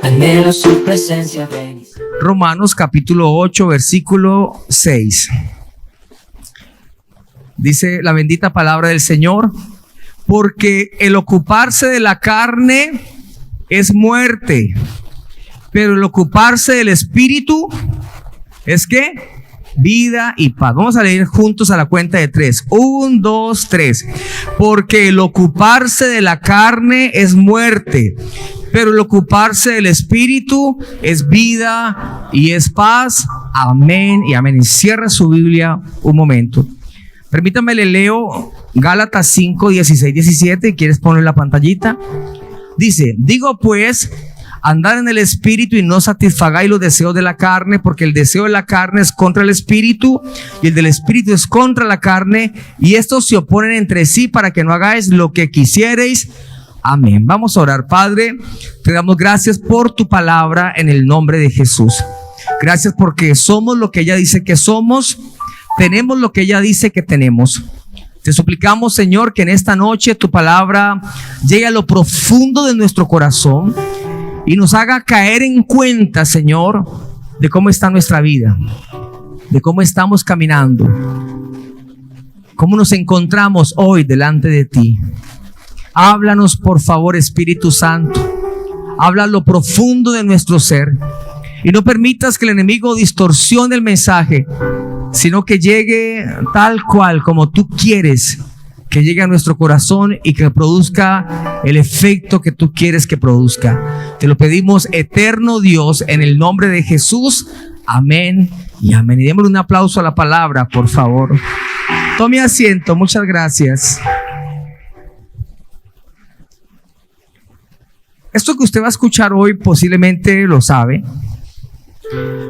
Anhelo su presencia. Romanos capítulo 8, versículo 6. Dice la bendita palabra del Señor: porque el ocuparse de la carne es muerte, pero el ocuparse del espíritu es ¿qué? Vida y paz. Vamos a leer juntos a la cuenta de 3. 1, 2, 3. Porque el ocuparse de la carne es muerte, pero el ocuparse del espíritu es vida y es paz. Amén y amén. Y cierra su Biblia un momento. Permítame, le leo Gálatas 5, 16, 17. ¿Quieres poner en la pantallita? Dice: digo pues, andad en el espíritu y no satisfagáis los deseos de la carne, porque el deseo de la carne es contra el espíritu y el del espíritu es contra la carne, y estos se oponen entre sí para que no hagáis lo que quisiereis. Amén. Vamos a orar. Padre, te damos gracias por tu palabra en el nombre de Jesús. Gracias porque somos lo que ella dice que somos, tenemos lo que ella dice que tenemos. Te suplicamos, Señor, que en esta noche tu palabra llegue a lo profundo de nuestro corazón y nos haga caer en cuenta, Señor, de cómo está nuestra vida, de cómo estamos caminando, cómo nos encontramos hoy delante de ti. Háblanos, por favor, Espíritu Santo. Habla lo profundo de nuestro ser y no permitas que el enemigo distorsione el mensaje, sino que llegue tal cual como tú quieres que llegue a nuestro corazón y que produzca el efecto que tú quieres que produzca. Te lo pedimos, eterno Dios, en el nombre de Jesús. Amén y amén. Y démosle un aplauso a la palabra, por favor. Tome asiento. Muchas gracias. Esto que usted va a escuchar hoy posiblemente lo sabe.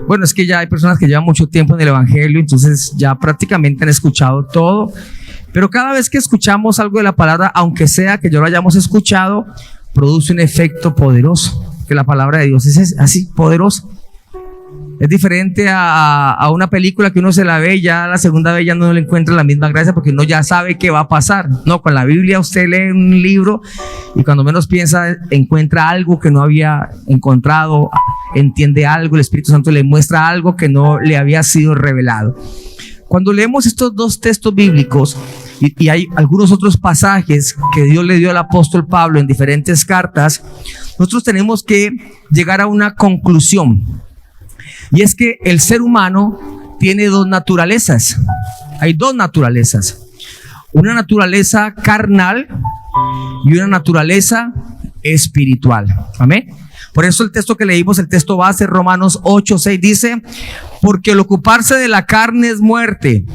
Bueno, es que ya hay personas que llevan mucho tiempo en el evangelio, entonces ya prácticamente han escuchado todo. Pero cada vez que escuchamos algo de la palabra, aunque sea que yo lo hayamos escuchado, produce un efecto poderoso. Que la palabra de Dios es así, poderosa. Es diferente a una película que uno se la ve y ya la segunda vez ya no le encuentra la misma gracia porque uno ya sabe qué va a pasar. No, con la Biblia usted lee un libro y cuando menos piensa encuentra algo que no había encontrado, entiende algo, el Espíritu Santo le muestra algo que no le había sido revelado. Cuando leemos estos dos textos bíblicos y hay algunos otros pasajes que Dios le dio al apóstol Pablo en diferentes cartas, nosotros tenemos que llegar a una conclusión. Y es que el ser humano tiene dos naturalezas. Hay dos naturalezas. Una naturaleza carnal y una naturaleza espiritual. Amén. Por eso el texto que leímos, el texto base, Romanos 8, 6, dice: porque el ocuparse de la carne es muerte,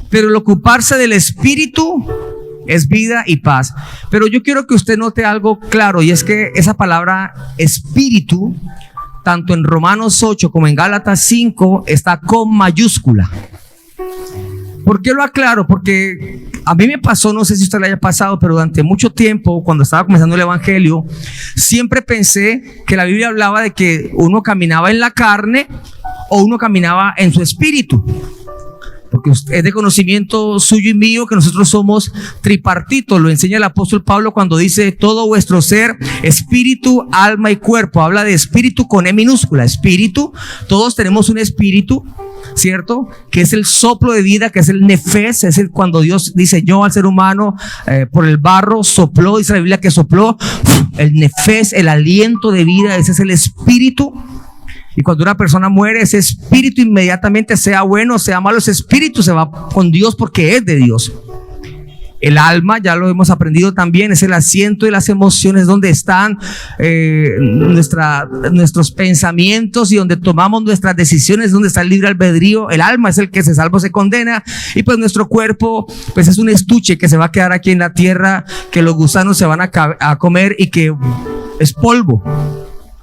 pero el ocuparse del espíritu es vida y paz. Pero yo quiero que usted note algo claro, y es que esa palabra espíritu, tanto en Romanos 8 como en Gálatas 5, está con mayúscula. ¿Por qué lo aclaro? Porque a mí me pasó, no sé si a usted le haya pasado, pero durante mucho tiempo, cuando estaba comenzando el evangelio, siempre pensé que la Biblia hablaba de que uno caminaba en la carne o uno caminaba en su espíritu. Porque es de conocimiento suyo y mío que nosotros somos tripartitos. Lo enseña el apóstol Pablo cuando dice: todo vuestro ser, espíritu, alma y cuerpo. Habla de espíritu con E minúscula. Espíritu, todos tenemos un espíritu, ¿cierto? Que es el soplo de vida, que es el nefes, es el cuando Dios diseñó al ser humano por el barro, sopló, dice la Biblia que sopló el nefes, el aliento de vida, ese es el espíritu. Y cuando una persona muere, ese espíritu inmediatamente, sea bueno o sea malo, ese espíritu se va con Dios porque es de Dios. El alma, ya lo hemos aprendido también, es el asiento de las emociones, donde están nuestros pensamientos y donde tomamos nuestras decisiones, donde está el libre albedrío. El alma es el que se salva o se condena, y pues nuestro cuerpo pues es un estuche que se va a quedar aquí en la tierra, que los gusanos se van a comer y que es polvo.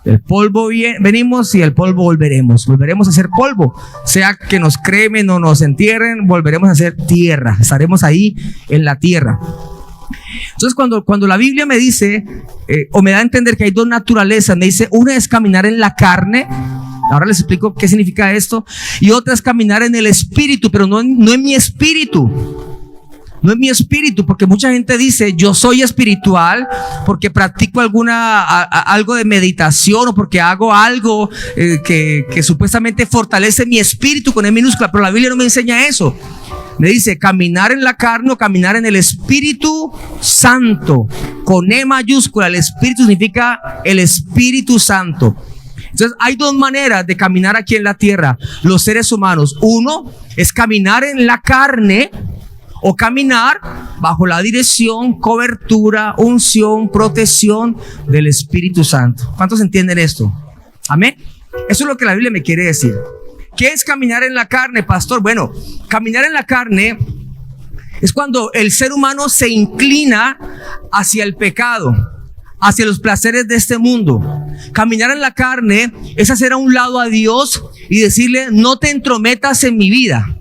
El polvo venimos y el polvo volveremos. Volveremos a ser polvo. Sea que nos cremen o nos entierren, volveremos a ser tierra. Estaremos ahí en la tierra. Entonces cuando la Biblia me dice o me da a entender que hay dos naturalezas, me dice: una es caminar en la carne. Ahora les explico qué significa esto. Y otra es caminar en el espíritu, pero no en mi espíritu. No es mi espíritu, porque mucha gente dice yo soy espiritual porque practico algo de meditación o porque hago algo que supuestamente fortalece mi espíritu con E minúscula, pero la Biblia no me enseña eso. Me dice caminar en la carne o caminar en el Espíritu Santo con E mayúscula. El Espíritu significa el Espíritu Santo. Entonces hay dos maneras de caminar aquí en la tierra, los seres humanos. Uno es caminar en la carne o caminar bajo la dirección, cobertura, unción, protección del Espíritu Santo. ¿Cuántos entienden esto? Amén. Eso es lo que la Biblia me quiere decir. ¿Qué es caminar en la carne, pastor? Bueno, caminar en la carne es cuando el ser humano se inclina hacia el pecado, hacia los placeres de este mundo. Caminar en la carne es hacer a un lado a Dios y decirle, no te entrometas en mi vida.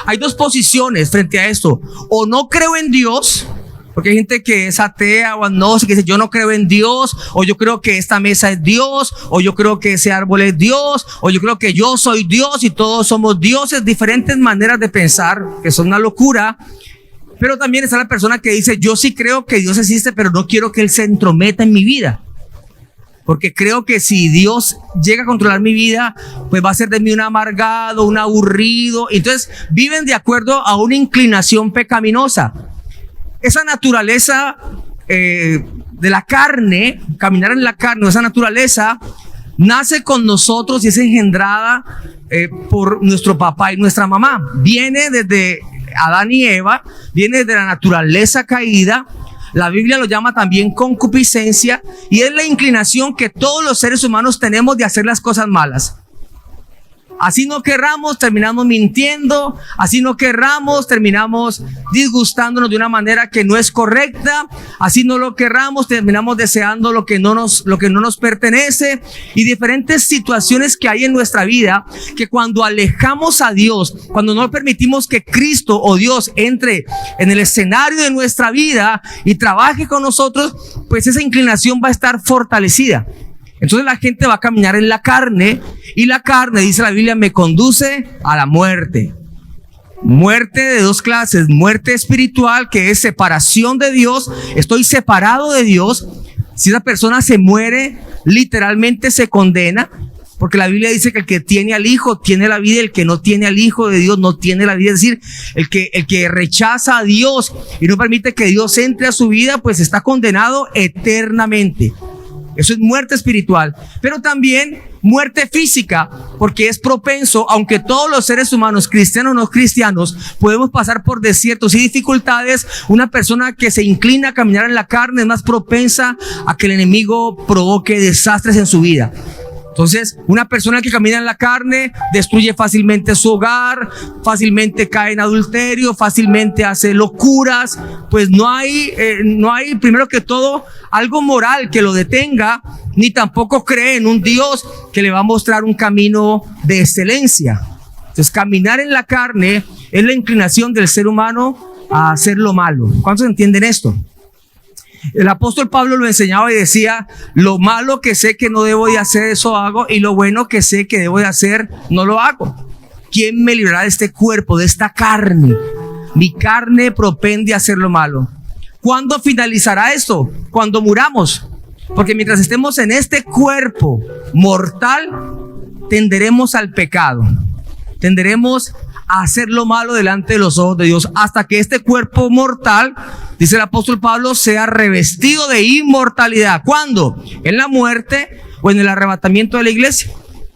Hay dos posiciones frente a esto. O no creo en Dios, porque hay gente que es atea o agnóstica, que dice yo no creo en Dios, o yo creo que esta mesa es Dios, o yo creo que ese árbol es Dios, o yo creo que yo soy Dios y todos somos dioses. Diferentes maneras de pensar que son una locura. Pero también está la persona que dice yo sí creo que Dios existe, pero no quiero que Él se entrometa en mi vida, porque creo que si Dios llega a controlar mi vida, pues va a ser de mí un amargado, un aburrido. Entonces viven de acuerdo a una inclinación pecaminosa. Esa naturaleza de la carne, caminar en la carne, esa naturaleza nace con nosotros y es engendrada por nuestro papá y nuestra mamá. Viene desde Adán y Eva, viene de la naturaleza caída. La Biblia lo llama también concupiscencia y es la inclinación que todos los seres humanos tenemos de hacer las cosas malas. Así no querramos, terminamos mintiendo. Así no querramos, terminamos disgustándonos de una manera que no es correcta. Así no lo querramos, terminamos deseando lo que no nos pertenece. Y diferentes situaciones que hay en nuestra vida que cuando alejamos a Dios, cuando no permitimos que Cristo o Dios entre en el escenario de nuestra vida y trabaje con nosotros, pues esa inclinación va a estar fortalecida. Entonces la gente va a caminar en la carne y la carne, dice la Biblia, me conduce a la muerte. Muerte de dos clases, muerte espiritual, que es separación de Dios. Estoy separado de Dios. Si esa persona se muere, literalmente se condena, porque la Biblia dice que el que tiene al Hijo tiene la vida, y el que no tiene al Hijo de Dios no tiene la vida. Es decir, el que rechaza a Dios y no permite que Dios entre a su vida, pues está condenado eternamente. Eso es muerte espiritual, pero también muerte física, porque es propenso, aunque todos los seres humanos, cristianos o no cristianos, podemos pasar por desiertos y dificultades. Una persona que se inclina a caminar en la carne es más propensa a que el enemigo provoque desastres en su vida. Entonces, una persona que camina en la carne destruye fácilmente su hogar, fácilmente cae en adulterio, fácilmente hace locuras. Pues no hay, primero que todo, algo moral que lo detenga, ni tampoco cree en un Dios que le va a mostrar un camino de excelencia. Entonces, caminar en la carne es la inclinación del ser humano a hacer lo malo. ¿Cuántos entienden esto? El apóstol Pablo lo enseñaba y decía, lo malo que sé que no debo de hacer, eso hago, y lo bueno que sé que debo de hacer, no lo hago. ¿Quién me librará de este cuerpo, de esta carne? Mi carne propende a hacer lo malo. ¿Cuándo finalizará esto? Cuando muramos. Porque mientras estemos en este cuerpo mortal, tenderemos al pecado. Tenderemos a hacer lo malo delante de los ojos de Dios, hasta que este cuerpo mortal, dice el apóstol Pablo, sea revestido de inmortalidad. ¿Cuándo? En la muerte o en el arrebatamiento de la iglesia,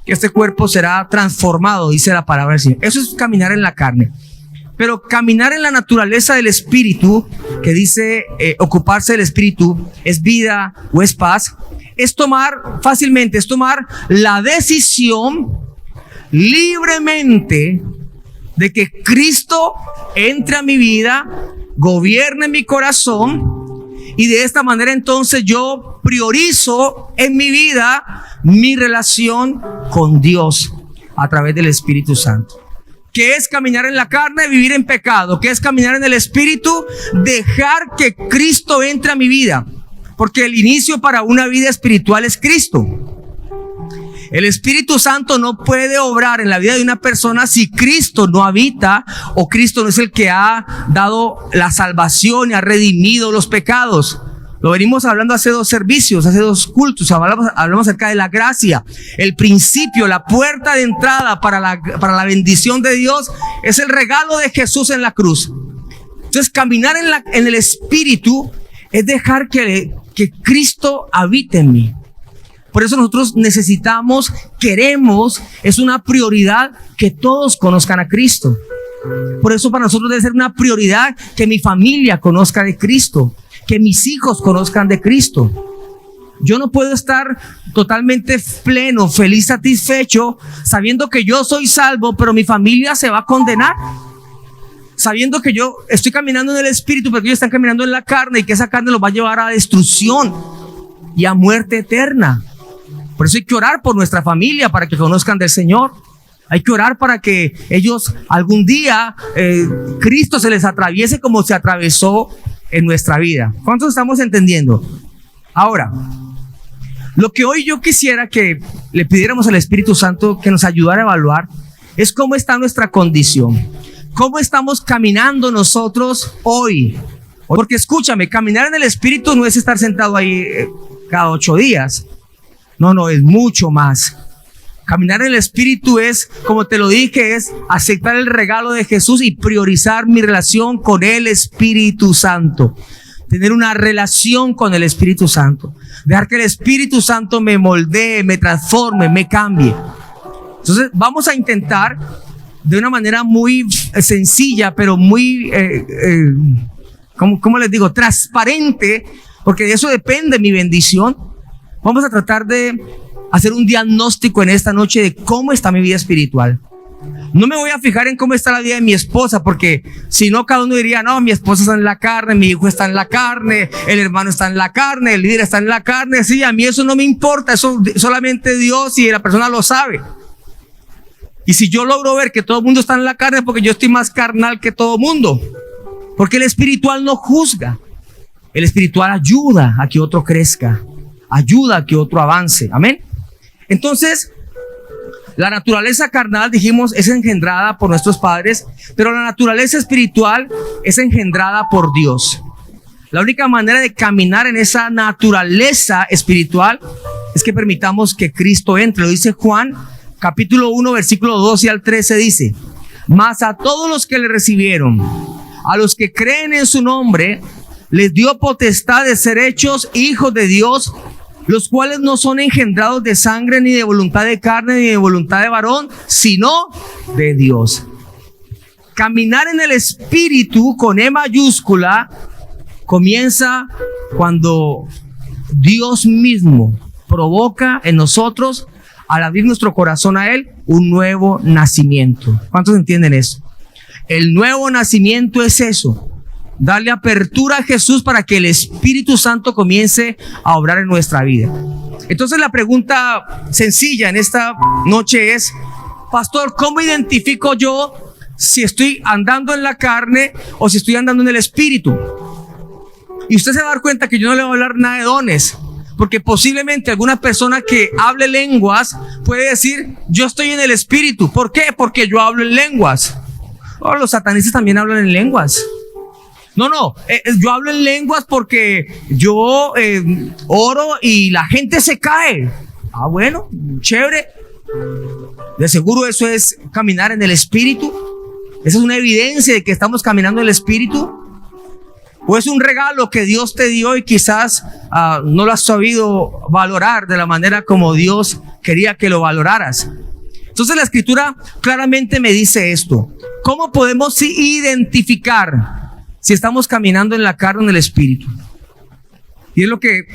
que este cuerpo será transformado, dice la palabra del Señor. Eso es caminar en la carne. Pero caminar en la naturaleza del Espíritu, que dice ocuparse del Espíritu, es vida o es paz, es tomar la decisión libremente de que Cristo entre a mi vida, gobierne mi corazón, y de esta manera entonces yo priorizo en mi vida mi relación con Dios a través del Espíritu Santo. ¿Qué es caminar en la carne? Vivir en pecado. ¿Qué es caminar en el Espíritu? Dejar que Cristo entre a mi vida, porque el inicio para una vida espiritual es Cristo. El Espíritu Santo no puede obrar en la vida de una persona si Cristo no habita o Cristo no es el que ha dado la salvación y ha redimido los pecados. Lo venimos hablando hace 2 servicios, hace 2 cultos. Hablamos acerca de la gracia. El principio, la puerta de entrada para la bendición de Dios es el regalo de Jesús en la cruz. Entonces, caminar en el Espíritu es dejar que Cristo habite en mí. Por eso nosotros necesitamos, queremos, es una prioridad que todos conozcan a Cristo. Por eso para nosotros debe ser una prioridad que mi familia conozca de Cristo, que mis hijos conozcan de Cristo. Yo no puedo estar totalmente pleno, feliz, satisfecho, sabiendo que yo soy salvo, pero mi familia se va a condenar. Sabiendo que yo estoy caminando en el Espíritu, pero que ellos están caminando en la carne y que esa carne los va a llevar a destrucción y a muerte eterna. Por eso hay que orar por nuestra familia para que conozcan del Señor. Hay que orar para que ellos algún día Cristo se les atraviese como se atravesó en nuestra vida. ¿Cuántos estamos entendiendo? Ahora, lo que hoy yo quisiera que le pidiéramos al Espíritu Santo que nos ayudara a evaluar es cómo está nuestra condición. ¿Cómo estamos caminando nosotros hoy? Porque escúchame, caminar en el Espíritu no es estar sentado ahí cada 8 días. No, es mucho más. Caminar en el Espíritu es, como te lo dije, es aceptar el regalo de Jesús y priorizar mi relación con el Espíritu Santo. Tener una relación con el Espíritu Santo. Dejar que el Espíritu Santo me moldee, me transforme, me cambie. Entonces vamos a intentar de una manera muy sencilla, pero muy, ¿cómo les digo? Transparente, porque de eso depende mi bendición. Vamos a tratar de hacer un diagnóstico en esta noche de cómo está mi vida espiritual. No me voy a fijar en cómo está la vida de mi esposa, porque si no, cada uno diría, no, mi esposa está en la carne, mi hijo está en la carne, el hermano está en la carne, el líder está en la carne. Sí, a mí eso no me importa, eso solamente Dios y la persona lo sabe. Y si yo logro ver que todo el mundo está en la carne, porque yo estoy más carnal que todo el mundo. Porque el espiritual no juzga. El espiritual ayuda a que otro crezca, ayuda a que otro avance. Amén. Entonces, la naturaleza carnal, dijimos, es engendrada por nuestros padres, pero la naturaleza espiritual es engendrada por Dios. La única manera de caminar en esa naturaleza espiritual es que permitamos que Cristo entre. Lo dice Juan, capítulo 1, versículo 12 al 13, dice: mas a todos los que le recibieron, a los que creen en su nombre, les dio potestad de ser hechos hijos de Dios, los cuales no son engendrados de sangre, ni de voluntad de carne, ni de voluntad de varón, sino de Dios. Caminar en el Espíritu con E mayúscula comienza cuando Dios mismo provoca en nosotros, al abrir nuestro corazón a Él, un nuevo nacimiento. ¿Cuántos entienden eso? El nuevo nacimiento es eso: darle apertura a Jesús para que el Espíritu Santo comience a obrar en nuestra vida. Entonces la pregunta sencilla en esta noche es: pastor, ¿cómo identifico yo si estoy andando en la carne o si estoy andando en el Espíritu? Y usted se va a dar cuenta que yo no le voy a hablar nada de dones, porque posiblemente alguna persona que hable lenguas puede decir: yo estoy en el Espíritu. ¿Por qué? Porque yo hablo en lenguas. Oh, los satanistas también hablan en lenguas. No, yo hablo en lenguas porque yo oro y la gente se cae. Ah, bueno, chévere. De seguro eso es caminar en el Espíritu. Esa es una evidencia de que estamos caminando en el Espíritu. O es un regalo que Dios te dio y quizás no lo has sabido valorar de la manera como Dios quería que lo valoraras. Entonces la Escritura claramente me dice esto: ¿cómo podemos identificar si estamos caminando en la carne o en el Espíritu? Y es lo que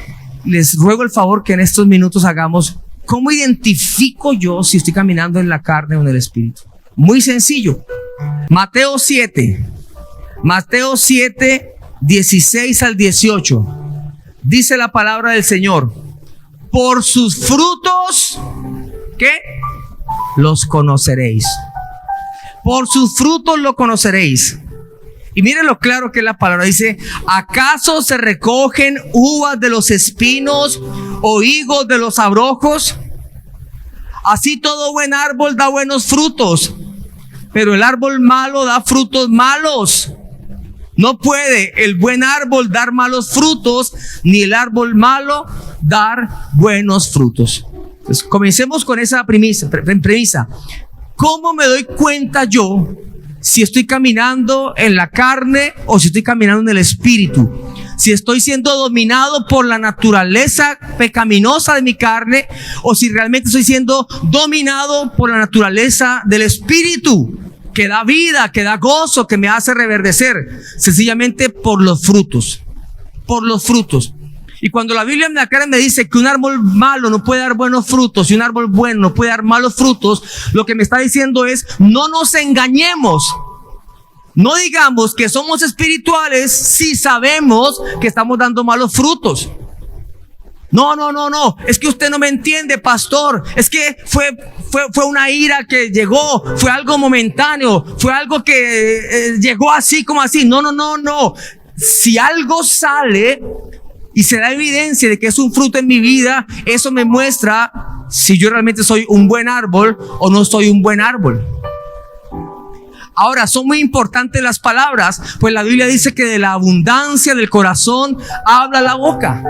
les ruego el favor que en estos minutos hagamos. ¿Cómo identifico yo si estoy caminando en la carne o en el Espíritu? Muy sencillo. Mateo 7, 16 al 18. Dice la palabra del Señor: por sus frutos, ¿qué? Los conoceréis. Por sus frutos lo conoceréis. Y miren lo claro que es la palabra. Dice: ¿acaso se recogen uvas de los espinos o higos de los abrojos? Así todo buen árbol da buenos frutos, pero el árbol malo da frutos malos. No puede el buen árbol dar malos frutos, ni el árbol malo dar buenos frutos. Entonces, comencemos con esa premisa. ¿Cómo me doy cuenta yo si estoy caminando en la carne o si estoy caminando en el espíritu? Si estoy siendo dominado por la naturaleza pecaminosa de mi carne o si realmente estoy siendo dominado por la naturaleza del espíritu, que da vida, que da gozo, que me hace reverdecer, sencillamente por los frutos. Por los frutos. Y cuando la Biblia en la cara me dice que un árbol malo no puede dar buenos frutos y un árbol bueno no puede dar malos frutos, lo que me está diciendo es: no nos engañemos. No digamos que somos espirituales si sabemos que estamos dando malos frutos. No. Es que usted no me entiende, pastor. Es que fue una ira que llegó, fue algo momentáneo, fue algo que llegó así como así. No. Si algo sale y se da evidencia de que es un fruto en mi vida, eso me muestra si yo realmente soy un buen árbol o no soy un buen árbol. Ahora, son muy importantes las palabras, pues la Biblia dice que de la abundancia del corazón habla la boca.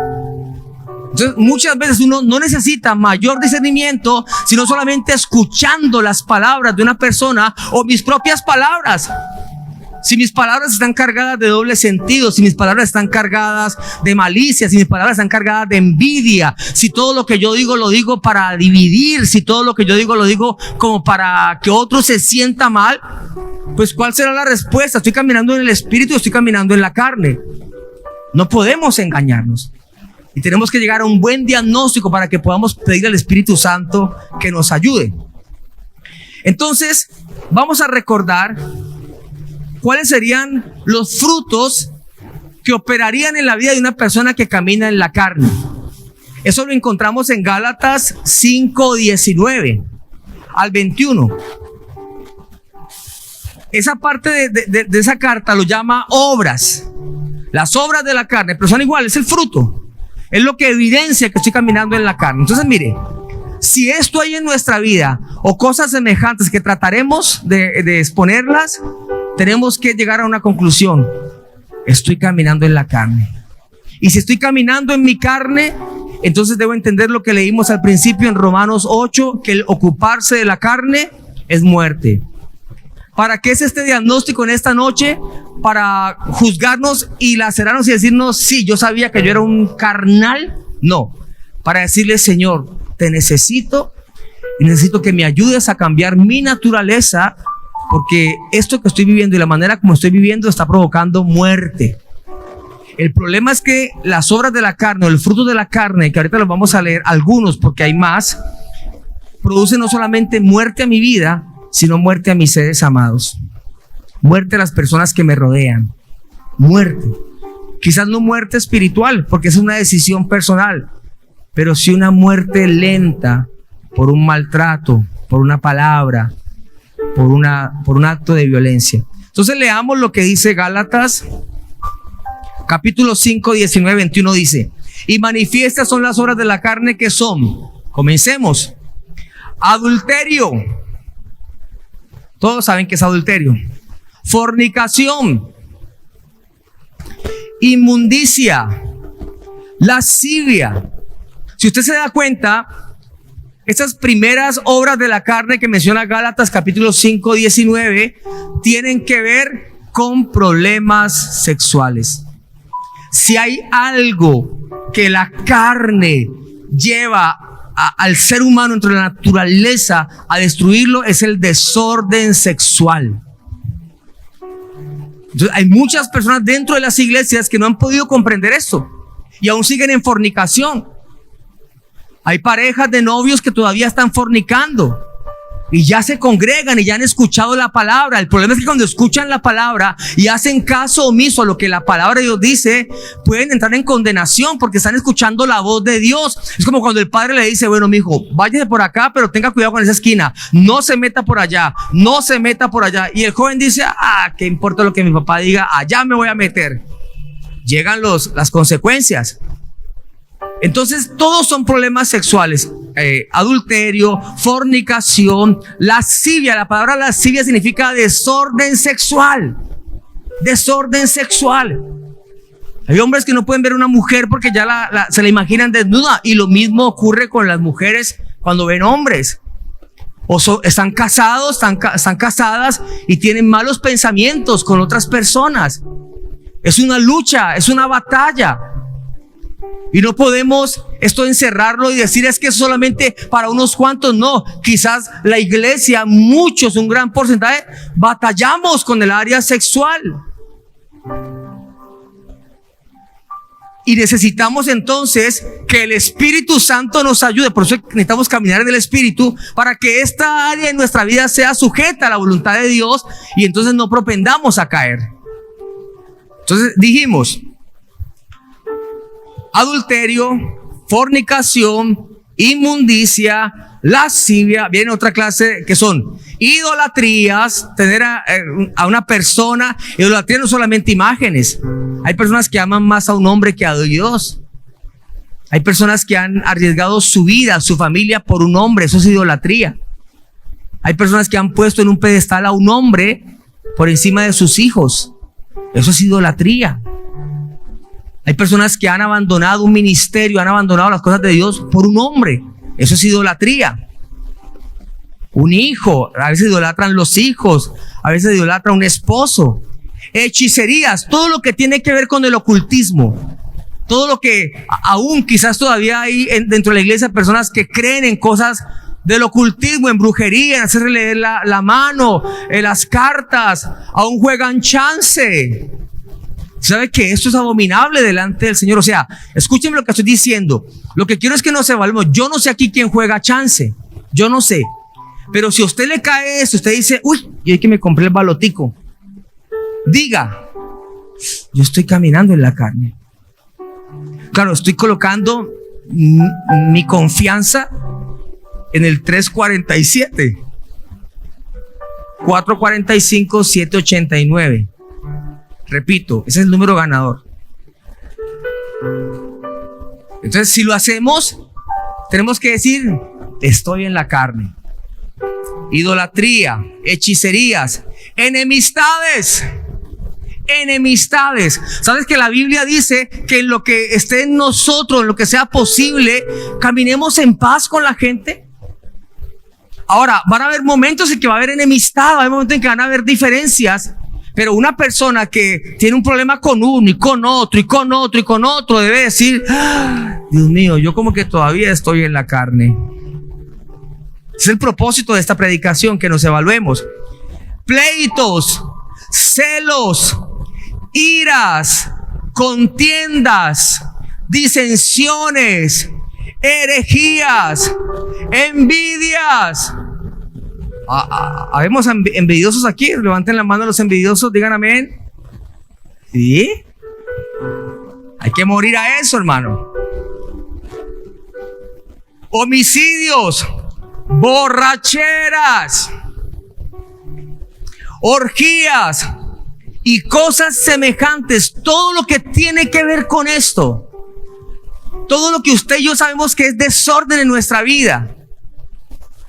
Entonces, muchas veces uno no necesita mayor discernimiento, sino solamente escuchando las palabras de una persona o mis propias palabras. Si mis palabras están cargadas de doble sentido, si mis palabras están cargadas de malicia, si mis palabras están cargadas de envidia, si todo lo que yo digo lo digo para dividir, si todo lo que yo digo lo digo como para que otro se sienta mal, pues ¿cuál será la respuesta? ¿Estoy caminando en el espíritu o estoy caminando en la carne? No podemos engañarnos. Y tenemos que llegar a un buen diagnóstico para que podamos pedir al Espíritu Santo que nos ayude. Entonces, vamos a recordar cuáles serían los frutos que operarían en la vida de una persona que camina en la carne. Eso lo encontramos en Gálatas 5:19 al 21. Esa parte de esa carta lo llama obras. Las obras de la carne, pero son iguales, es el fruto. Es lo que evidencia que estoy caminando en la carne. Entonces, mire, si esto hay en nuestra vida o cosas semejantes que trataremos de exponerlas, tenemos que llegar a una conclusión: estoy caminando en la carne. Y si estoy caminando en mi carne, entonces debo entender lo que leímos al principio en Romanos 8, que el ocuparse de la carne es muerte. ¿Para qué es este diagnóstico en esta noche? ¿Para juzgarnos y lacerarnos y decirnos, sí, yo sabía que yo era un carnal? No, para decirle: Señor, te necesito y necesito que me ayudes a cambiar mi naturaleza, porque esto que estoy viviendo y la manera como estoy viviendo está provocando muerte. El problema es que las obras de la carne o el fruto de la carne, que ahorita los vamos a leer algunos porque hay más, producen no solamente muerte a mi vida, sino muerte a mis seres amados, muerte a las personas que me rodean, muerte. Quizás no muerte espiritual, porque es una decisión personal, pero sí una muerte lenta por un maltrato, por una palabra, por un acto de violencia. Entonces leamos lo que dice Gálatas capítulo 5, 19, 21 dice: y manifiestas son las obras de la carne, que son, comencemos, adulterio. Todos saben que es adulterio. Fornicación, inmundicia, lascivia. Si usted se da cuenta, estas primeras obras de la carne que menciona Gálatas capítulo 5, 19, tienen que ver con problemas sexuales. Si hay algo que la carne lleva al ser humano entre la naturaleza a destruirlo, es el desorden sexual. Entonces, hay muchas personas dentro de las iglesias que no han podido comprender esto y aún siguen en fornicación. Hay parejas de novios que todavía están fornicando y ya se congregan y ya han escuchado la palabra. El problema es que cuando escuchan la palabra y hacen caso omiso a lo que la palabra de Dios dice, pueden entrar en condenación porque están escuchando la voz de Dios. Es como cuando el padre le dice: bueno, mijo, váyase por acá, pero tenga cuidado con esa esquina, no se meta por allá, no se meta por allá. Y el joven dice: ¿qué importa lo que mi papá diga? Allá me voy a meter. Llegan las consecuencias. Entonces, todos son problemas sexuales. Adulterio, fornicación, lascivia. La palabra lascivia significa desorden sexual. Desorden sexual. Hay hombres que no pueden ver a una mujer porque ya se la imaginan desnuda. Y lo mismo ocurre con las mujeres cuando ven hombres. Están casados, están casadas y tienen malos pensamientos con otras personas. Es una lucha, es una batalla. Y no podemos esto encerrarlo y decir es que es solamente para unos cuantos. No, quizás la iglesia, muchos, un gran porcentaje, batallamos con el área sexual. Y necesitamos entonces que el Espíritu Santo nos ayude. Por eso necesitamos caminar en el Espíritu para que esta área de nuestra vida sea sujeta a la voluntad de Dios y entonces no propendamos a caer. Entonces dijimos: adulterio, fornicación, inmundicia, lascivia. Viene otra clase que son idolatrías, tener a una persona. Idolatría no solamente imágenes. Hay personas que aman más a un hombre que a Dios. Hay personas que han arriesgado su vida, su familia por un hombre. Eso es idolatría. Hay personas que han puesto en un pedestal a un hombre por encima de sus hijos. Eso es idolatría. Hay personas que han abandonado un ministerio, han abandonado las cosas de Dios por un hombre. Eso es idolatría. Un hijo, a veces idolatran los hijos, a veces idolatra un esposo. Hechicerías, todo lo que tiene que ver con el ocultismo. Todo lo que aún quizás todavía hay dentro de la iglesia personas que creen en cosas del ocultismo, en brujería, en hacerle leer la mano, en las cartas, aún juegan chance. ¿Sabe que esto es abominable delante del Señor? O sea, escúchenme lo que estoy diciendo. Lo que quiero es que nos evaluemos. Yo no sé aquí quién juega chance. Yo no sé. Pero si a usted le cae eso, usted dice: uy, yo hay que me compré el balotico. Diga: yo estoy caminando en la carne. Claro, estoy colocando mi confianza en el 347, 445, 789. Repito, ese es el número ganador. Entonces, si lo hacemos, tenemos que decir: estoy en la carne. Idolatría, hechicerías, enemistades. Enemistades. ¿Sabes que la Biblia dice que en lo que esté en nosotros, en lo que sea posible, caminemos en paz con la gente? Ahora, van a haber momentos en que va a haber enemistad, va a haber momentos en que van a haber diferencias. Pero una persona que tiene un problema con uno y con otro y con otro y con otro debe decir: Dios mío, yo como que todavía estoy en la carne. Es el propósito de esta predicación, que nos evaluemos. Pleitos, celos, iras, contiendas, disensiones, herejías, envidias. ¿Habemos envidiosos aquí? Levanten la mano los envidiosos, digan amén. ¿Sí? Hay que morir a eso, hermano. Homicidios, borracheras, orgías y cosas semejantes. Todo lo que tiene que ver con esto, todo lo que usted y yo sabemos que es desorden en nuestra vida,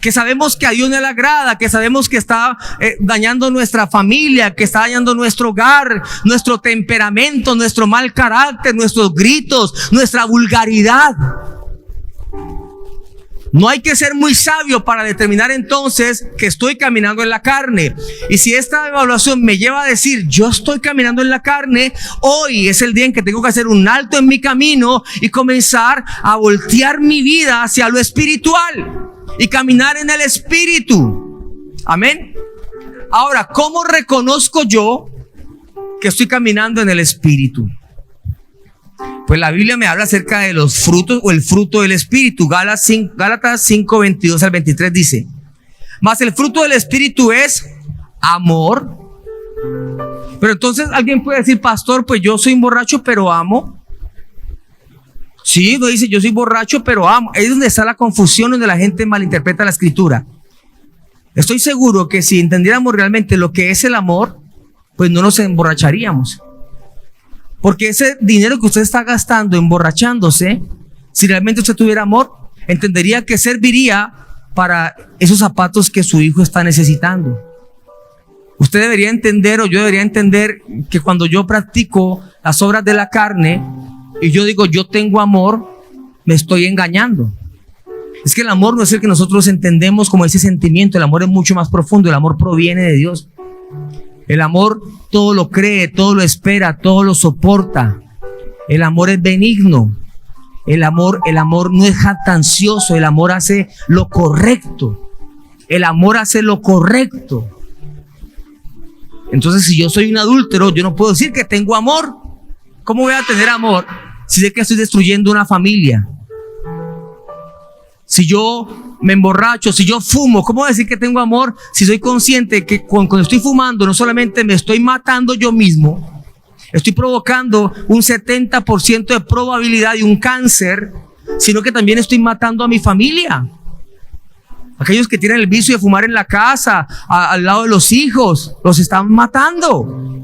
que sabemos que a Dios no le agrada, que sabemos que está dañando nuestra familia, que está dañando nuestro hogar, nuestro temperamento, nuestro mal carácter, nuestros gritos, nuestra vulgaridad. No hay que ser muy sabio para determinar entonces que estoy caminando en la carne. Y si esta evaluación me lleva a decir: yo estoy caminando en la carne, hoy es el día en que tengo que hacer un alto en mi camino y comenzar a voltear mi vida hacia lo espiritual y caminar en el Espíritu. Amén. Ahora, ¿cómo reconozco yo que estoy caminando en el Espíritu? Pues la Biblia me habla acerca de los frutos o el fruto del Espíritu. Gálatas 5, 22 al 23 dice: mas el fruto del Espíritu es amor. Pero entonces alguien puede decir: pastor, pues yo soy un borracho pero amo. Sí, no dice: yo soy borracho pero amo. Ahí es donde está la confusión, donde la gente malinterpreta la escritura. Estoy seguro que si entendiéramos realmente lo que es el amor, pues no nos emborracharíamos. Porque ese dinero que usted está gastando emborrachándose Si realmente usted tuviera amor, entendería que serviría para esos zapatos que su hijo está necesitando. Usted debería entender, o yo debería entender, que cuando yo practico las obras de la carne y yo digo yo tengo amor, me estoy engañando. Es que el amor no es el que nosotros entendemos como ese sentimiento. El amor es mucho más profundo. El amor proviene de Dios. El amor todo lo cree, todo lo espera, todo lo soporta. El amor es benigno. El amor no es jactancioso. El amor hace lo correcto. El amor hace lo correcto. Entonces, si yo soy un adúltero, yo no puedo decir que tengo amor. ¿Cómo voy a tener amor si sé que estoy destruyendo una familia? Si yo me emborracho, si yo fumo, ¿cómo decir que tengo amor si soy consciente que cuando estoy fumando no solamente me estoy matando yo mismo, estoy provocando un 70% de probabilidad de un cáncer, sino que también estoy matando a mi familia? Aquellos que tienen el vicio de fumar en la casa, al lado de los hijos, los están matando.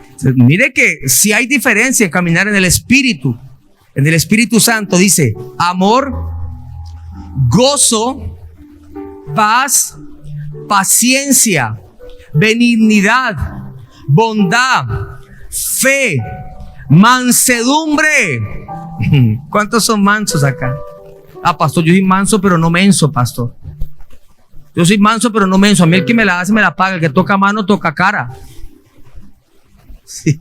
Entonces, mire que si hay diferencia en caminar en el Espíritu. En el Espíritu Santo dice amor, gozo, paz, paciencia, benignidad, bondad, fe, mansedumbre. ¿Cuántos son mansos acá? Ah, pastor, yo soy manso pero no menso, pastor. Yo soy manso pero no menso. A mí el que me la hace me la paga. El que toca mano toca cara. Sí.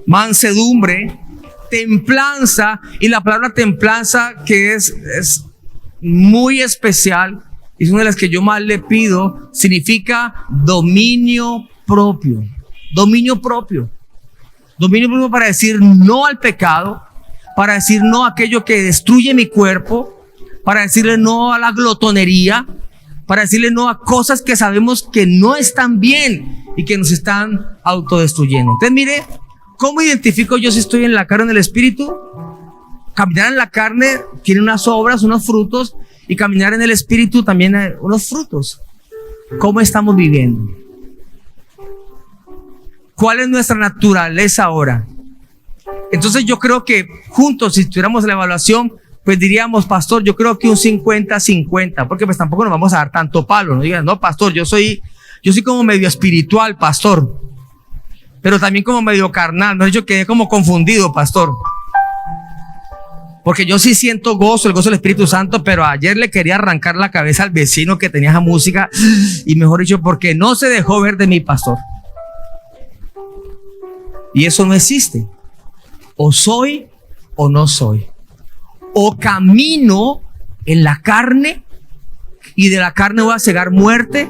Mansedumbre, templanza. Y la palabra templanza, que es muy especial, es una de las que yo más le pido, significa dominio propio. Dominio propio. Dominio propio para decir no al pecado, para decir no a aquello que destruye mi cuerpo, para decirle no a la glotonería, para decirle no a cosas que sabemos que no están bien y que nos están autodestruyendo. Entonces, mire, ¿cómo identifico yo si estoy en la carne o en el Espíritu? Caminar en la carne tiene unas obras, unos frutos, y caminar en el Espíritu también hay unos frutos. ¿Cómo estamos viviendo? ¿Cuál es nuestra naturaleza ahora? Entonces yo creo que juntos, si tuviéramos la evaluación, pues diríamos, pastor, yo creo que un 50-50, porque pues tampoco nos vamos a dar tanto palo. No digan, no, pastor, yo soy como medio espiritual, pastor, pero también como medio carnal. No, yo quedé como confundido, pastor, porque yo sí siento gozo, el gozo del Espíritu Santo, pero ayer le quería arrancar la cabeza al vecino que tenía esa música, y mejor dicho, porque no se dejó ver de mi pastor. Y eso no existe. O soy o no soy. O camino en la carne y de la carne voy a cegar muerte,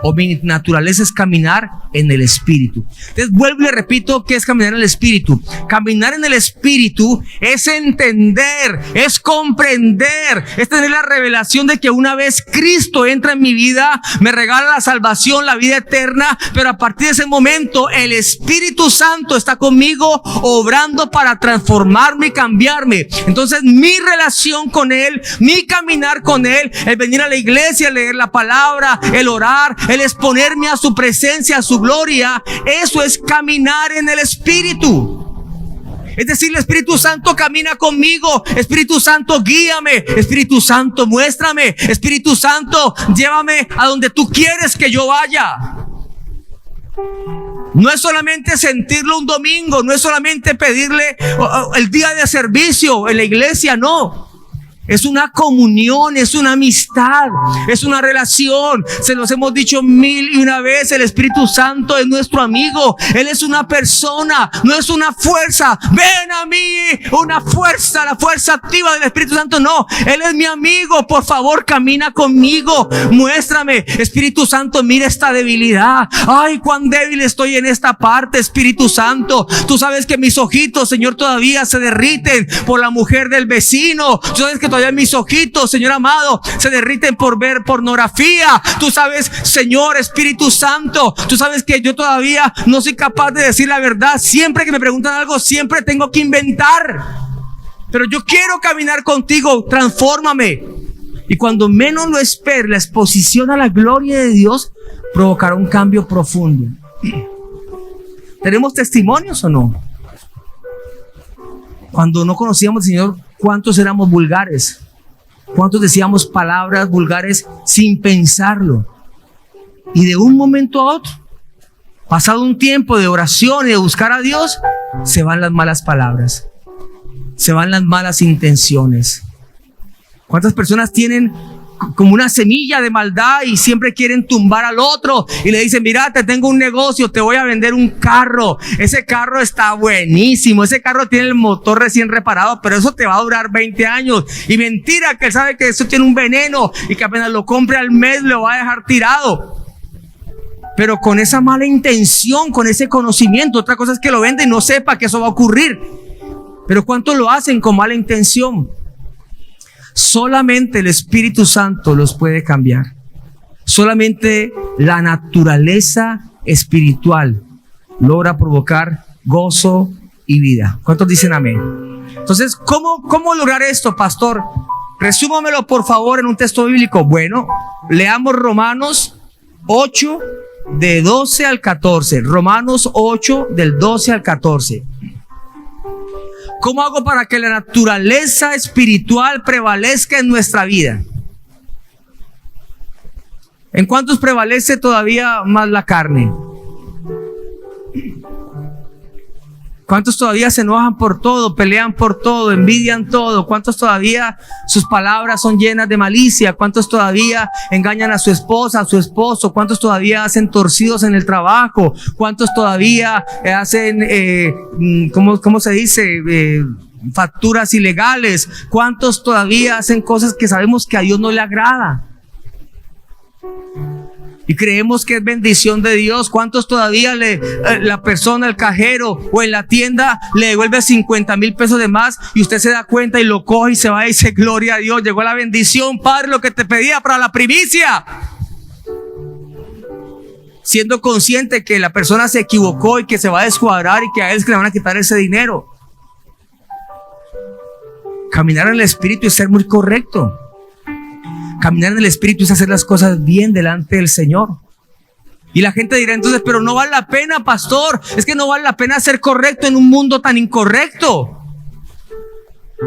o mi naturaleza es caminar en el Espíritu. Entonces vuelvo y le repito, ¿qué es caminar en el Espíritu? Caminar en el Espíritu es entender, es comprender, es tener la revelación de que una vez Cristo entra en mi vida, me regala la salvación, la vida eterna, pero a partir de ese momento el Espíritu Santo está conmigo obrando para transformarme y cambiarme. Entonces mi relación con Él, mi caminar con Él, el venir a la iglesia, leer la palabra, el orar, el exponerme a su presencia, a su gloria, eso es caminar en el Espíritu. Es decir, el Espíritu Santo camina conmigo. Espíritu Santo, guíame. Espíritu Santo, muéstrame. Espíritu Santo, llévame a donde tú quieres que yo vaya. No es solamente sentirlo un domingo, no es solamente pedirle el día de servicio en la iglesia, no. Es una comunión, es una amistad, es una relación. Se los hemos dicho 1001 veces. El Espíritu Santo es nuestro amigo. Él es una persona, no es una fuerza. Ven a mí, una fuerza, la fuerza activa del Espíritu Santo. No, Él es mi amigo. Por favor, camina conmigo. Muéstrame, Espíritu Santo, mira esta debilidad. Ay, cuán débil estoy en esta parte, Espíritu Santo. Tú sabes que mis ojitos, Señor, todavía se derriten por la mujer del vecino. Tú sabes que todavía mis ojitos, Señor amado, se derriten por ver pornografía. Tú sabes, Señor Espíritu Santo, tú sabes que yo todavía no soy capaz de decir la verdad. Siempre que me preguntan algo, siempre tengo que inventar. Pero yo quiero caminar contigo, transfórmame. Y cuando menos lo espere, la exposición a la gloria de Dios provocará un cambio profundo. ¿Tenemos testimonios o no? Cuando no conocíamos al Señor, ¿cuántos éramos vulgares? ¿Cuántos decíamos palabras vulgares sin pensarlo? Y de un momento a otro, pasado un tiempo de oración y de buscar a Dios, se van las malas palabras, se van las malas intenciones. ¿Cuántas personas tienen como una semilla de maldad y siempre quieren tumbar al otro y le dicen, mira, te tengo un negocio, te voy a vender un carro, ese carro está buenísimo, ese carro tiene el motor recién reparado, pero eso te va a durar 20 años, y mentira, que él sabe que eso tiene un veneno y que apenas lo compre al mes lo va a dejar tirado, pero con esa mala intención, con ese conocimiento. Otra cosa es que lo vende y no sepa que eso va a ocurrir, pero ¿cuántos lo hacen con mala intención? Solamente el Espíritu Santo los puede cambiar. Solamente la naturaleza espiritual logra provocar gozo y vida. ¿Cuántos dicen amén? Entonces, ¿cómo lograr esto, pastor? Resúmamelo por favor en un texto bíblico. Bueno, leamos Romanos 8 de 12 al 14. Romanos 8 del 12 al 14. ¿Cómo hago para que la naturaleza espiritual prevalezca en nuestra vida? ¿En cuántos prevalece todavía más la carne? ¿Cuántos todavía se enojan por todo, pelean por todo, envidian todo? ¿Cuántos todavía sus palabras son llenas de malicia? ¿Cuántos todavía engañan a su esposa, a su esposo? ¿Cuántos todavía hacen torcidos en el trabajo? ¿Cuántos todavía hacen, ¿cómo se dice? Facturas ilegales. ¿Cuántos todavía hacen cosas que sabemos que a Dios no le agrada? Y creemos que es bendición de Dios. ¿Cuántos todavía la persona, el cajero o en la tienda le devuelve 50,000 pesos de más y usted se da cuenta y lo coge y se va y dice, gloria a Dios, llegó la bendición, Padre, lo que te pedía para la primicia? Siendo consciente que la persona se equivocó y que se va a descuadrar y que a él le van a quitar ese dinero. Caminar en el Espíritu es ser muy correcto. Caminar en el Espíritu es hacer las cosas bien delante del Señor. Y la gente dirá entonces, pero no vale la pena, pastor. Es que no vale la pena ser correcto en un mundo tan incorrecto.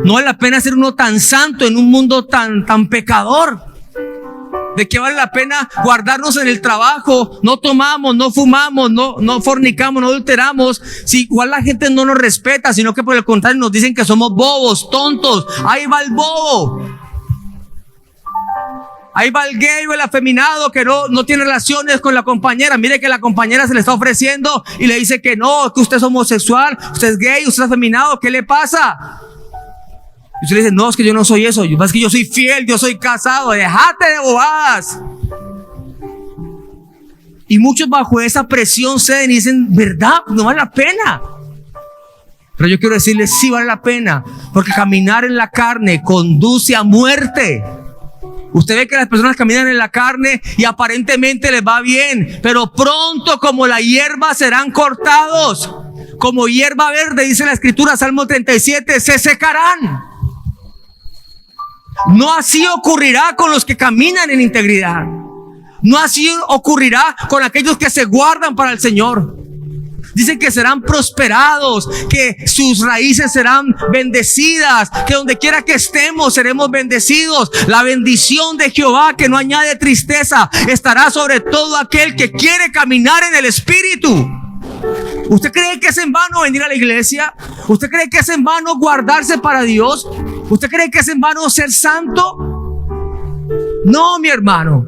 No vale la pena ser uno tan santo en un mundo tan pecador. ¿De qué vale la pena guardarnos en el trabajo? No tomamos, no fumamos, no fornicamos, no adulteramos. Si igual la gente no nos respeta, sino que por el contrario nos dicen que somos bobos, tontos. Ahí va el bobo. Ahí va el gay o el afeminado que no tiene relaciones con la compañera. Mire que la compañera se le está ofreciendo y le dice que no, que usted es homosexual, usted es gay, usted es afeminado, ¿qué le pasa? Y usted le dice, no, es que yo no soy eso, es que yo soy fiel, yo soy casado, déjate de bobadas. Y muchos bajo esa presión ceden y dicen, ¿verdad? No vale la pena. Pero yo quiero decirles, sí vale la pena, porque caminar en la carne conduce a muerte. Usted ve que las personas caminan en la carne y aparentemente les va bien, pero pronto como la hierba serán cortados. Como hierba verde, dice la Escritura, Salmo 37, se secarán. No así ocurrirá con los que caminan en integridad. No así ocurrirá con aquellos que se guardan para el Señor. Dicen que serán prosperados, que sus raíces serán bendecidas, que donde quiera que estemos seremos bendecidos. La bendición de Jehová, que no añade tristeza, estará sobre todo aquel que quiere caminar en el Espíritu. ¿Usted cree que es en vano venir a la iglesia? ¿Usted cree que es en vano guardarse para Dios? ¿Usted cree que es en vano ser santo? No, mi hermano.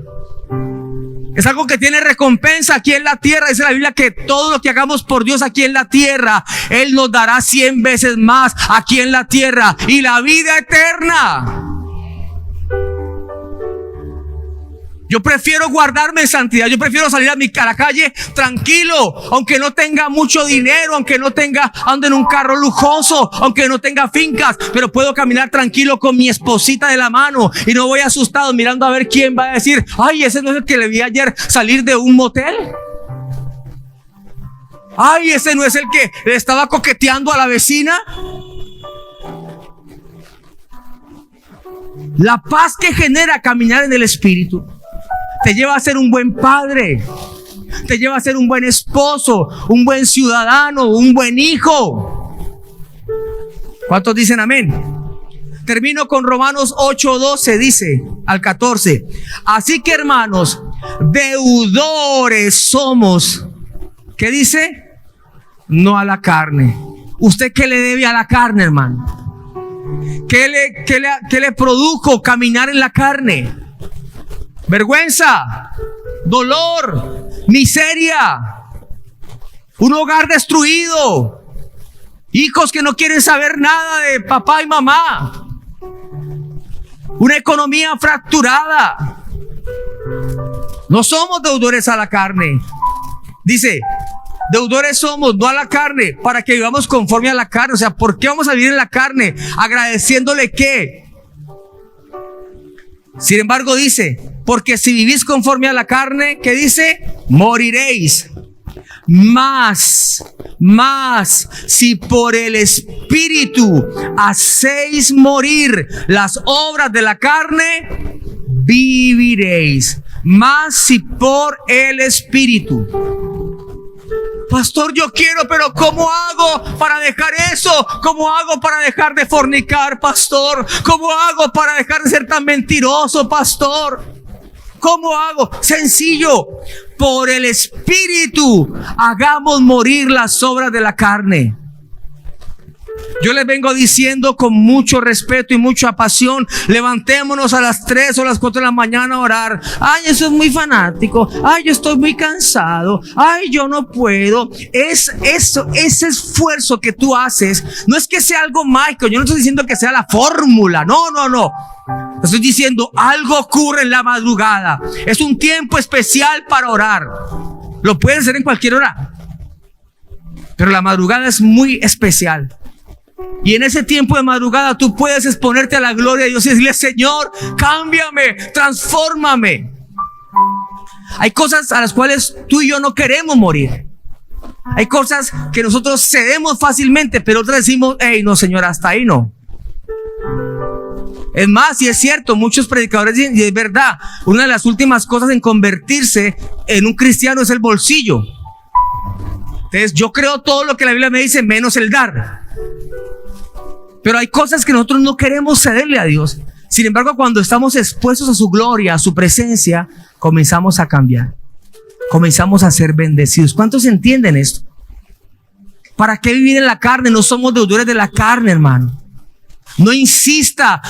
Es algo que tiene recompensa aquí en la tierra. Dice la Biblia que todo lo que hagamos por Dios aquí en la tierra, Él nos dará 100 veces más aquí en la tierra. Y la vida eterna. Yo prefiero guardarme en santidad. Yo prefiero salir a la calle tranquilo, aunque no tenga mucho dinero, aunque no ande en un carro lujoso, aunque no tenga fincas, pero puedo caminar tranquilo con mi esposita de la mano y no voy asustado mirando a ver quién va a decir, ay, ese no es el que le vi ayer salir de un motel. Ay, ese no es el que le estaba coqueteando a la vecina. La paz que genera caminar en el Espíritu te lleva a ser un buen padre, te lleva a ser un buen esposo, un buen ciudadano, un buen hijo. ¿Cuántos dicen amén? Termino con Romanos 8:12, dice al 14. Así que, hermanos, deudores somos. ¿Qué dice? No a la carne. ¿Usted qué le debe a la carne, hermano? ¿Qué le produjo caminar en la carne? Vergüenza, dolor, miseria, un hogar destruido, hijos que no quieren saber nada de papá y mamá, una economía fracturada. No somos deudores a la carne. Dice, deudores somos, no a la carne, para que vivamos conforme a la carne. O sea, ¿por qué vamos a vivir en la carne? Agradeciéndole ¿qué? Sin embargo dice, porque si vivís conforme a la carne, ¿qué dice? Moriréis. Más, si por el Espíritu hacéis morir las obras de la carne, viviréis. Más si por el Espíritu. Pastor, yo quiero, pero ¿cómo hago para dejar eso? ¿Cómo hago para dejar de fornicar, pastor? ¿Cómo hago para dejar de ser tan mentiroso, pastor? ¿Cómo hago? Sencillo. Por el Espíritu hagamos morir las obras de la carne. Yo les vengo diciendo con mucho respeto y mucha pasión, levantémonos a las 3 o las 4 de la mañana a orar. Ay, eso es muy fanático. Ay, yo estoy muy cansado. Ay, yo no puedo. Ese esfuerzo que tú haces, no es que sea algo mágico. Yo no estoy diciendo que sea la fórmula. No. Estoy diciendo, algo ocurre en la madrugada. Es un tiempo especial para orar. Lo puedes hacer en cualquier hora, pero la madrugada es muy especial. Y en ese tiempo de madrugada tú puedes exponerte a la gloria de Dios y decirle, Señor, cámbiame, transfórmame. Hay cosas a las cuales tú y yo no queremos morir. Hay cosas que nosotros cedemos fácilmente, pero otras decimos, hey, no, Señor, hasta ahí no. Es más, y es cierto, muchos predicadores dicen, y es verdad, una de las últimas cosas en convertirse en un cristiano es el bolsillo. Entonces yo creo todo lo que la Biblia me dice, menos el dar. Pero hay cosas que nosotros no queremos cederle a Dios. Sin embargo, cuando estamos expuestos a su gloria, a su presencia, comenzamos a cambiar. Comenzamos a ser bendecidos. ¿Cuántos entienden esto? ¿Para qué vivir en la carne? No somos deudores de la carne, hermano. No insista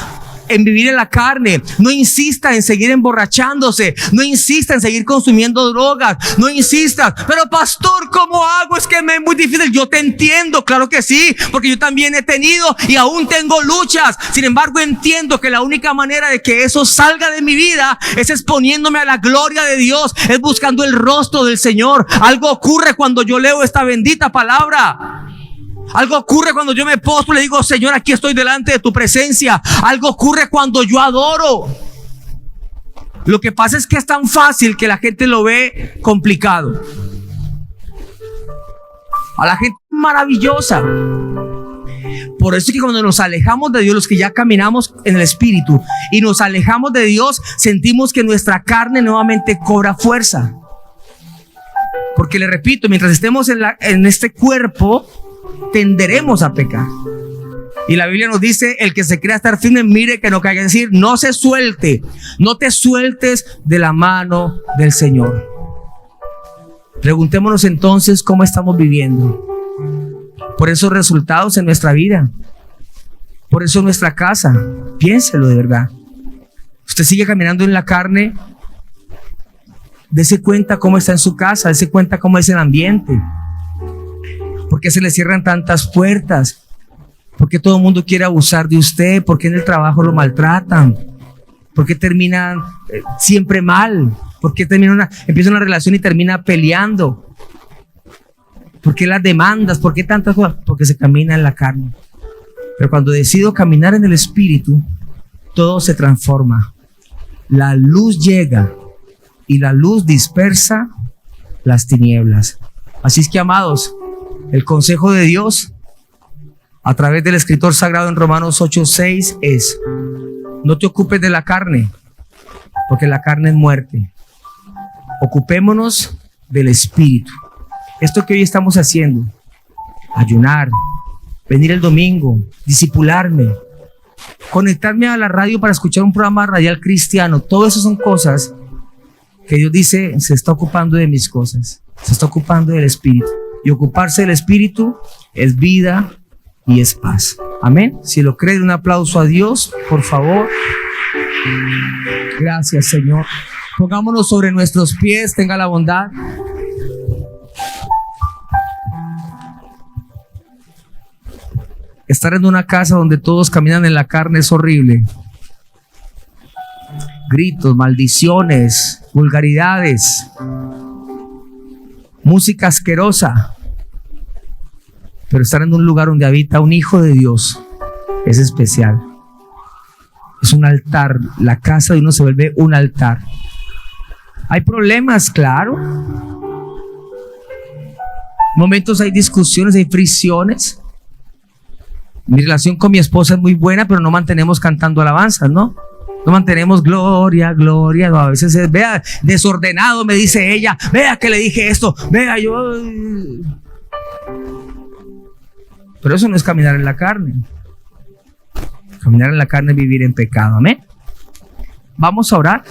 en vivir en la carne. No insista en seguir emborrachándose. No insista en seguir consumiendo drogas. No insista. Pero pastor, ¿cómo hago? Es que me es muy difícil. Yo te entiendo, claro que sí, porque yo también he tenido y aún tengo luchas. Sin embargo, entiendo que la única manera de que eso salga de mi vida es exponiéndome a la gloria de Dios, es buscando el rostro del Señor. Algo ocurre cuando yo leo esta bendita palabra. Algo ocurre cuando yo me postro y le digo, Señor, aquí estoy delante de tu presencia. Algo ocurre cuando yo adoro. Lo que pasa es que es tan fácil que la gente lo ve complicado. A la gente maravillosa. Por eso es que cuando nos alejamos de Dios, los que ya caminamos en el Espíritu y nos alejamos de Dios, sentimos que nuestra carne nuevamente cobra fuerza. Porque le repito, mientras estemos en este cuerpo, tenderemos a pecar. Y la Biblia nos dice, el que se crea estar firme, mire que no caiga. Es decir, no se suelte, no te sueltes de la mano del Señor. Preguntémonos entonces cómo estamos viviendo. Por esos resultados en nuestra vida, por eso en nuestra casa. Piénselo de verdad. Usted sigue caminando en la carne. Dese cuenta cómo está en su casa, dese cuenta cómo es el ambiente. ¿Por qué se le cierran tantas puertas? ¿Por qué todo el mundo quiere abusar de usted? ¿Por qué en el trabajo lo maltratan? ¿Por qué terminan siempre mal? ¿Por qué empieza una relación y termina peleando? ¿Por qué las demandas? ¿Por qué tantas cosas? Porque se camina en la carne. Pero cuando decido caminar en el Espíritu, todo se transforma. La luz llega y la luz dispersa las tinieblas. Así es que, amados, el consejo de Dios a través del escritor sagrado en Romanos 8:6 es: no te ocupes de la carne, porque la carne es muerte. Ocupémonos del Espíritu. Esto que hoy estamos haciendo, ayunar, venir el domingo, discipularme, conectarme a la radio para escuchar un programa radial cristiano. Todo eso son cosas que Dios dice, se está ocupando de mis cosas, se está ocupando del Espíritu. Y ocuparse del Espíritu es vida y es paz. Amén. Si lo creen, un aplauso a Dios, por favor. Gracias, Señor. Pongámonos sobre nuestros pies, tenga la bondad. Estar en una casa donde todos caminan en la carne es horrible. Gritos, maldiciones, vulgaridades, música asquerosa. Pero estar en un lugar donde habita un hijo de Dios es especial. Es un altar. La casa de uno se vuelve un altar. Hay problemas, claro. Momentos hay discusiones, hay fricciones. Mi relación con mi esposa es muy buena, pero no mantenemos cantando alabanzas, ¿no? No mantenemos gloria, gloria. No, a veces es, vea, desordenado, me dice ella. Vea que le dije esto. Vea, yo. Pero eso no es caminar en la carne. Caminar en la carne es vivir en pecado. Amén. Vamos a orar.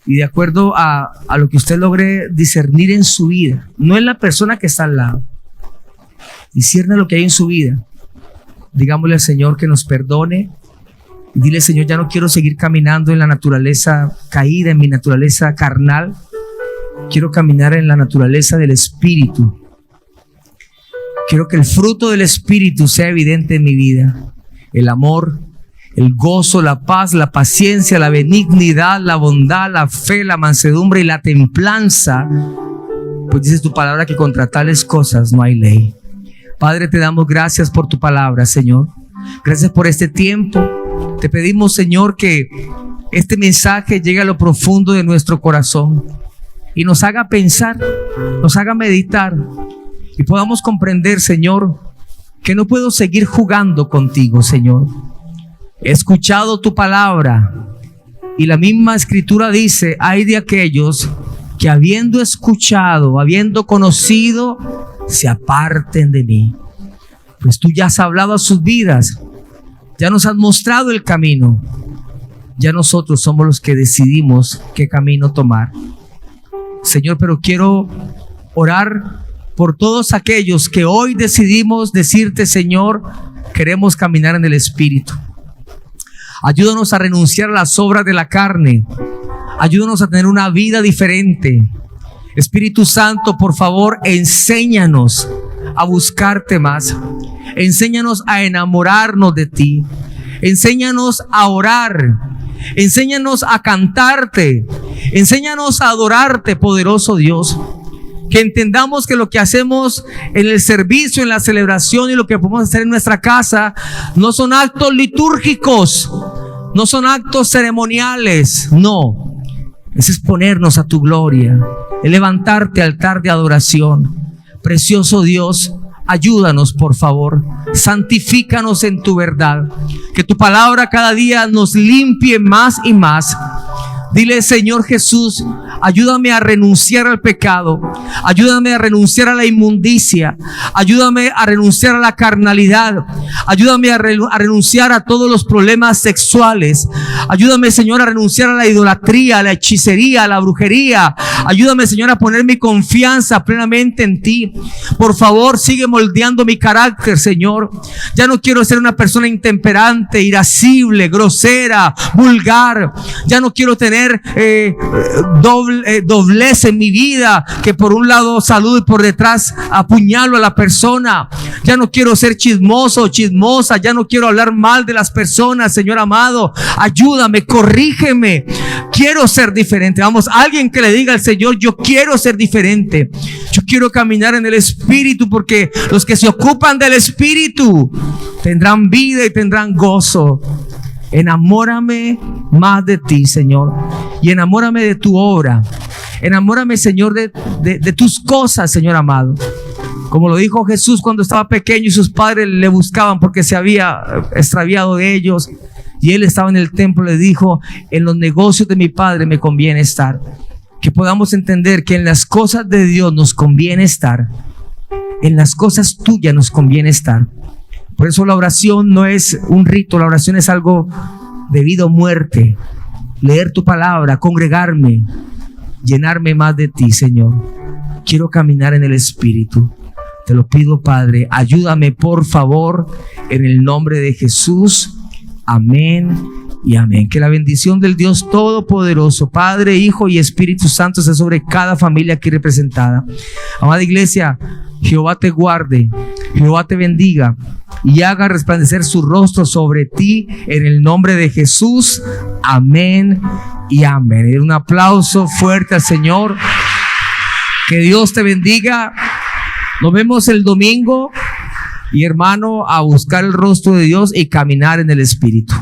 Y de acuerdo a lo que usted logre discernir en su vida, no en la persona que está al lado, discierne lo que hay en su vida. Digámosle al Señor que nos perdone. Dile, Señor, ya no quiero seguir caminando en la naturaleza caída, en mi naturaleza carnal. Quiero caminar en la naturaleza del Espíritu. Quiero que el fruto del Espíritu sea evidente en mi vida. El amor, el gozo, la paz, la paciencia, la benignidad, la bondad, la fe, la mansedumbre y la templanza. Pues dices tu palabra que contra tales cosas no hay ley. Padre, te damos gracias por tu palabra, Señor. Gracias por este tiempo. Te pedimos, Señor, que este mensaje llegue a lo profundo de nuestro corazón y nos haga pensar, nos haga meditar y podamos comprender, Señor, que no puedo seguir jugando contigo, Señor. He escuchado tu palabra y la misma Escritura dice, hay de aquellos que habiendo escuchado, habiendo conocido, se aparten de mí. Pues tú ya has hablado a sus vidas, ya nos has mostrado el camino. Ya nosotros somos los que decidimos qué camino tomar. Señor, pero quiero orar por todos aquellos que hoy decidimos decirte, Señor, queremos caminar en el Espíritu. Ayúdanos a renunciar a las obras de la carne. Ayúdanos a tener una vida diferente. Espíritu Santo, por favor, enséñanos a buscarte más. Enséñanos a enamorarnos de ti. Enséñanos a orar. Enséñanos a cantarte. Enséñanos a adorarte, poderoso Dios. Que entendamos que lo que hacemos en el servicio, en la celebración y lo que podemos hacer en nuestra casa no son actos litúrgicos, no son actos ceremoniales, no. Es exponernos a tu gloria, es levantarte altar de adoración. Precioso Dios, ayúdanos, por favor. Santifícanos en tu verdad. Que tu palabra cada día nos limpie más y más. Dile, Señor Jesús, ayúdame a renunciar al pecado. Ayúdame a renunciar a la inmundicia. Ayúdame a renunciar a la carnalidad. Ayúdame a renunciar a todos los problemas sexuales. Ayúdame, Señor, a renunciar a la idolatría, a la hechicería, a la brujería. Ayúdame, Señor, a poner mi confianza plenamente en ti. Por favor, sigue moldeando mi carácter, Señor. Ya no quiero ser una persona intemperante, irascible, grosera, vulgar. Ya no quiero tener doblez en mi vida, que por un lado saludo y por detrás apuñalo a la persona. Ya no quiero ser chismoso o chismosa. Ya no quiero hablar mal de las personas, Señor amado. Ayúdame, corrígeme. Quiero ser diferente. Vamos, alguien que le diga al Señor, yo quiero ser diferente. Yo quiero caminar en el Espíritu, porque los que se ocupan del Espíritu tendrán vida y tendrán gozo. Enamórame más de ti, Señor, y enamórame de tu obra. Enamórame, Señor, de tus cosas, Señor amado. Como lo dijo Jesús cuando estaba pequeño y sus padres le buscaban porque se había extraviado de ellos, y él estaba en el templo. Le dijo, en los negocios de mi Padre me conviene estar. Que podamos entender que en las cosas de Dios nos conviene estar. En las cosas tuyas nos conviene estar. Por eso la oración no es un rito, la oración es algo de vida o muerte. Leer tu palabra, congregarme, llenarme más de ti, Señor. Quiero caminar en el Espíritu. Te lo pido, Padre, ayúdame por favor, en el nombre de Jesús. Amén y amén. Que la bendición del Dios Todopoderoso, Padre, Hijo y Espíritu Santo, sea sobre cada familia aquí representada. Amada iglesia, Jehová te guarde, Jehová te bendiga y haga resplandecer su rostro sobre ti en el nombre de Jesús. Amén y amén. Y un aplauso fuerte al Señor. Que Dios te bendiga. Nos vemos el domingo y, hermano, a buscar el rostro de Dios y caminar en el Espíritu.